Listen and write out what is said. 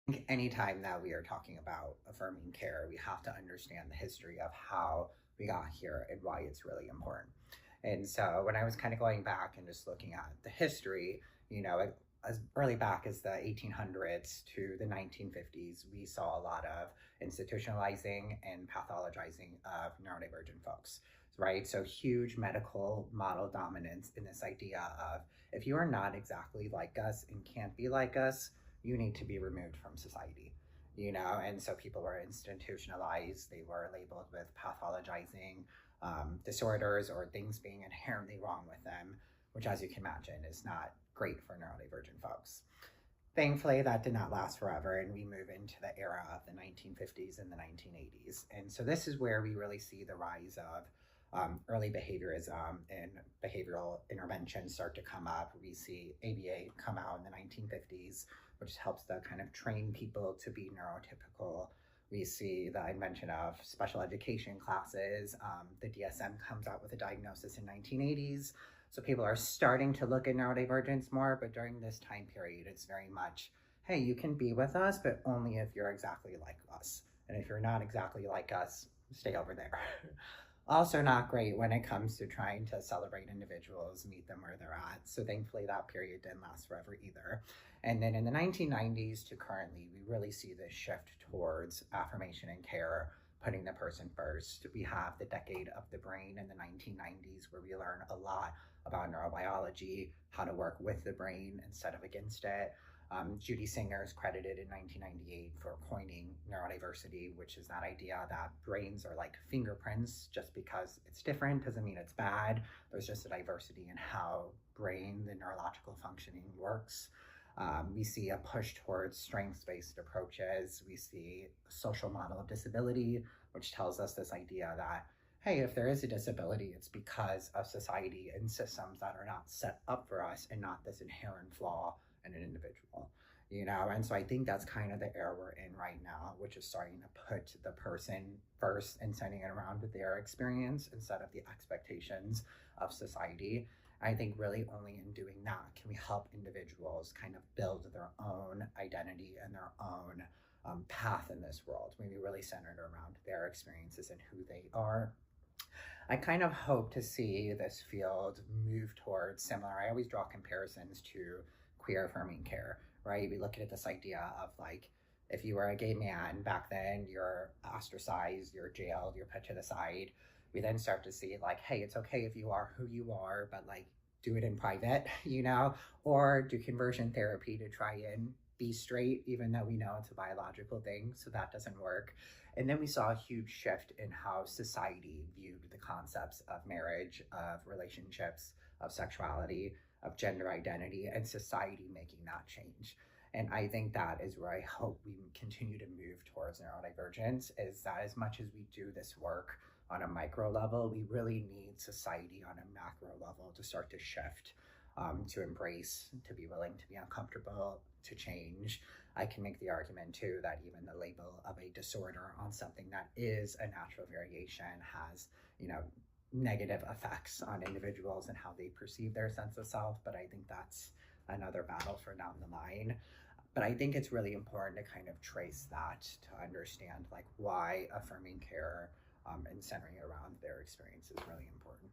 think anytime that we are talking about affirming care, we have to understand the history of how we got here and why it's really important. And so when I was kind of going back and just looking at the history, as early back as the 1800s to the 1950s, we saw a lot of institutionalizing and pathologizing of neurodivergent folks, right? So huge medical model dominance in this idea of if you are not exactly like us and can't be like us, you need to be removed from society. And so people were institutionalized, they were labeled with pathologizing disorders or things being inherently wrong with them, which, as you can imagine, is not great for neurodivergent folks. Thankfully, that did not last forever, and we move into the era of the 1950s and the 1980s. And so this is where we really see the rise of early behaviorism and behavioral interventions start to come up. We see ABA come out in the 1950s, which helps to kind of train people to be neurotypical. We see the invention of special education classes. The DSM comes out with a diagnosis in 1980s. So people are starting to look at neurodivergence more, but during this time period, it's very much, hey, you can be with us, but only if you're exactly like us. And if you're not exactly like us, stay over there. Also not great when it comes to trying to celebrate individuals, meet them where they're at. So thankfully that period didn't last forever either. And then in the 1990s to currently, we really see this shift towards affirmation and care, putting the person first. We have the decade of the brain in the 1990s where we learn a lot about neurobiology, how to work with the brain instead of against it. Judy Singer is credited in 1998 for coining neurodiversity, which is that idea that brains are like fingerprints. Just because it's different doesn't mean it's bad. There's just a diversity in how brain, the neurological functioning works. We see a push towards strengths-based approaches. We see a social model of disability, which tells us this idea that, hey, if there is a disability, it's because of society and systems that are not set up for us and not this inherent flaw in an individual, And so I think that's kind of the era we're in right now, which is starting to put the person first and centering it around their experience instead of the expectations of society. I think really only in doing that can we help individuals kind of build their own identity and their own path in this world, maybe really centered around their experiences and who they are. I kind of hope to see this field move towards similar. I always draw comparisons to queer affirming care, right? We look at this idea of like, if you were a gay man back then, you're ostracized, you're jailed, you're put to the side. We then start to see like, hey, it's okay if you are who you are, but like do it in private, or do conversion therapy to try and be straight, even though we know it's a biological thing, so that doesn't work. And then we saw a huge shift in how society viewed the concepts of marriage, of relationships, of sexuality, of gender identity, and society making that change. And I think that is where I hope we continue to move towards neurodivergence, is that as much as we do this work on a micro level, we really need society on a macro level to start to shift, to embrace, to be willing to be uncomfortable, to change. I can make the argument too that even the label of a disorder on something that is a natural variation has, negative effects on individuals and how they perceive their sense of self. But I think that's another battle for down the line. But I think it's really important to kind of trace that to understand like why affirming care and centering around their experience is really important.